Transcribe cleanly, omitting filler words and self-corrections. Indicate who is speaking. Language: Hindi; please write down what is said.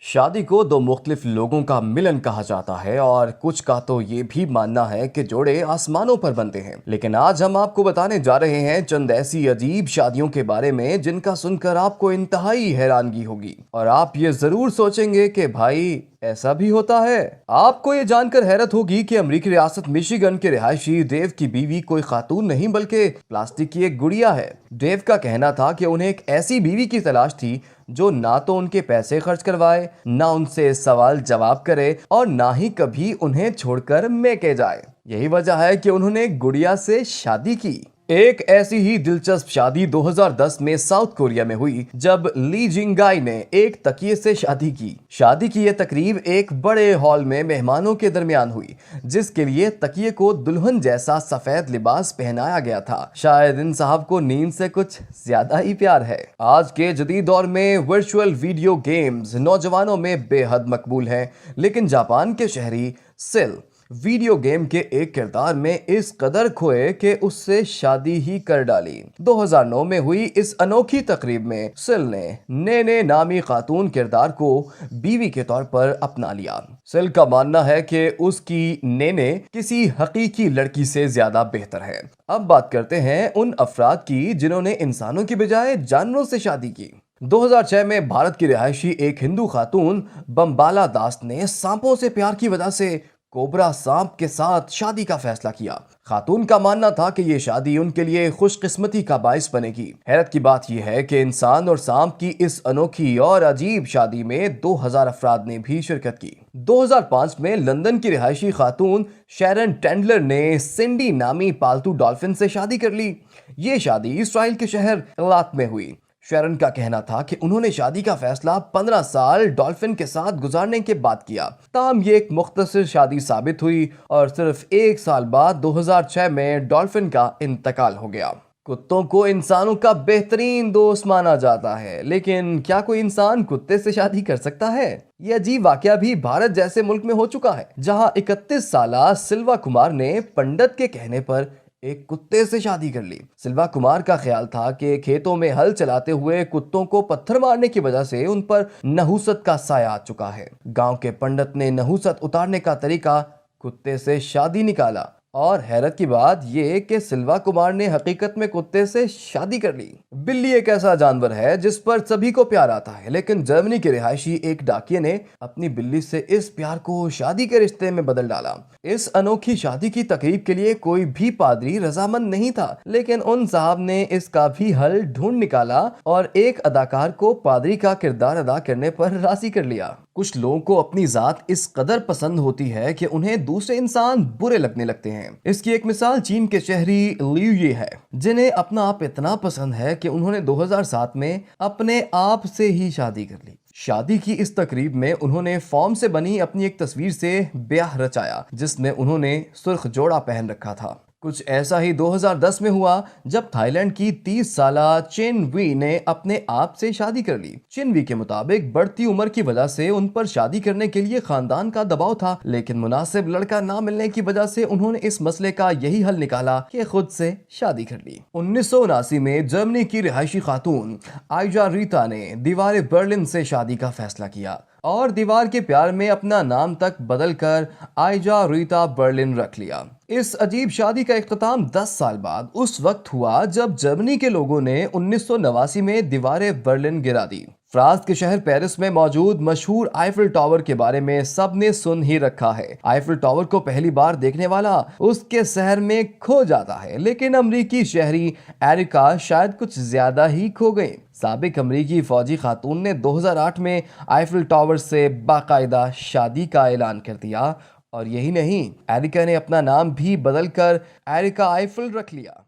Speaker 1: शादी को दो मुख्तलिफ लोगों का मिलन कहा जाता है और कुछ का तो ये भी मानना है कि जोड़े आसमानों पर बनते हैं। लेकिन आज हम आपको बताने जा रहे हैं चंद ऐसी अजीब शादियों के बारे में जिनका सुनकर आपको इंतहाई हैरानगी होगी और आप ये जरूर सोचेंगे कि भाई ऐसा भी होता है। आपको ये जानकर हैरत होगी कि अमेरिकी रियासत मिशिगन के रिहायशी डेव की बीवी कोई खातून नहीं बल्कि प्लास्टिक की एक गुड़िया है। डेव का कहना था कि उन्हें एक ऐसी बीवी की तलाश थी जो ना तो उनके पैसे खर्च करवाए, ना उनसे सवाल जवाब करे और ना ही कभी उन्हें छोड़कर मैके जाए। यही वजह है कि उन्होंने गुड़िया से शादी की। एक ऐसी ही दिलचस्प शादी 2010 में साउथ कोरिया में हुई जब ली जिंगाई ने एक तकिए से शादी की। शादी की यह तकरीब एक बड़े हॉल में मेहमानों के दरमियान हुई, जिसके लिए तकिए को दुल्हन जैसा सफेद लिबास पहनाया गया था। शायद इन साहब को नींद से कुछ ज्यादा ही प्यार है। आज के जदीद दौर में वर्चुअल वीडियो गेम्स नौजवानों में बेहद मकबूल हैं, लेकिन जापान के शहरी सिल वीडियो गेम के एक किरदार में इस कदर खोए कि उससे शादी ही कर डाली। 2009 में हुई इस अनोखी तकरीब में सिल ने नेने नामी खातून किरदार को बीवी के तौर पर अपना लिया। सिल का मानना है कि उसकी नेने किसी हकीकी लड़की से ज्यादा बेहतर है। अब बात करते हैं उन अफराद की जिन्होंने इंसानों की बजाय जानवरों से शादी की। 2006 में भारत की रिहायशी एक हिंदू खातून बम्बाला दास ने सांपों से प्यार की वजह से कोबरा सांप के साथ शादी का फैसला किया। खातून का मानना था कि यह शादी उनके लिए खुशकिस्मती का बाइस बनेगी। हैरत की बात यह है कि इंसान और सांप की इस अनोखी और अजीब शादी में 2000 अफराद ने भी शिरकत की। 2005 में लंदन की रिहायशी खातून शैरन टेंडलर ने सिंडी नामी पालतू डॉल्फिन से शादी कर ली। ये शादी इसराइल के शहर एलात में हुई। शैरन का कहना था कि उन्होंने शादी का फैसला 15 साल डॉल्फिन के साथ गुजारने के बाद किया। ताहम ये एक मुख्तसर शादी साबित हुई और सिर्फ एक साल बाद 2006 में डॉल्फिन का इंतकाल हो गया। कुत्तों को इंसानों का बेहतरीन दोस्त माना जाता है, लेकिन क्या कोई इंसान कुत्ते से शादी कर सकता है? यह अजीब वाकया भी भारत जैसे मुल्क में हो चुका है, जहां 31 साला सिल्वा कुमार ने पंडित के कहने पर एक कुत्ते से शादी कर ली। सिल्वा कुमार का ख्याल था कि खेतों में हल चलाते हुए कुत्तों को पत्थर मारने की वजह से उन पर नहुसत का साया आ चुका है। गांव के पंडित ने नहुसत उतारने का तरीका कुत्ते से शादी निकाला और हैरत की बात यह कि सिल्वा कुमार ने हकीकत में कुत्ते से शादी कर ली। बिल्ली एक ऐसा जानवर है जिस पर सभी को प्यार आता है, लेकिन जर्मनी के रिहायशी एक डाकिये ने अपनी बिल्ली से इस प्यार को शादी के रिश्ते में बदल डाला। इस अनोखी शादी की तकरीब के लिए कोई भी पादरी रजामंद नहीं था, लेकिन उन साहब ने इसका भी हल ढूंढ निकाला और एक अदाकार को पादरी का किरदार अदा करने पर राजी कर लिया। कुछ लोगों को अपनी जात इस कदर पसंद होती है कि उन्हें दूसरे इंसान बुरे लगने लगते हैं। इसकी एक मिसाल चीन के शहरी लियू ये है, जिन्हें अपना आप इतना पसंद है कि उन्होंने 2007 में अपने आप से ही शादी कर ली। शादी की इस तकरीब में उन्होंने फोम से बनी अपनी एक तस्वीर से ब्याह रचाया, जिसमें उन्होंने सुर्ख जोड़ा पहन रखा था। कुछ ऐसा ही 2010 में हुआ जब थाईलैंड की 30 साला चेन वी ने अपने आप से शादी कर ली। चेन वी के मुताबिक बढ़ती उम्र की वजह से उन पर शादी करने के लिए खानदान का दबाव था, लेकिन मुनासिब लड़का ना मिलने की वजह से उन्होंने इस मसले का यही हल निकाला कि खुद से शादी कर ली। 1979 में जर्मनी की रिहायशी खातून आइजा रीता ने दीवार बर्लिन से शादी का फैसला किया और दीवार के प्यार में अपना नाम तक बदलकर आइजा रीता बर्लिन रख लिया। इस अजीब शादी का इख्तिताम 10 साल बाद उस वक्त हुआ जब जर्मनी के लोगों ने 1989 में दीवारें बर्लिन गिरा दी। फ्रांस के शहर पेरिस में मौजूद मशहूर आईफिल टावर के बारे में सबने सुन ही रखा है। आईफिल टावर को पहली बार देखने वाला उसके शहर में खो जाता है, लेकिन अमरीकी शहरी एरिका शायद कुछ ज्यादा ही खो गई। साबिक अमरीकी फौजी खातून ने 2008 में आईफिल टावर से बाकायदा शादी का ऐलान कर दिया और यही नहीं, एरिका ने अपना नाम भी बदलकर एरिका आईफिल रख लिया।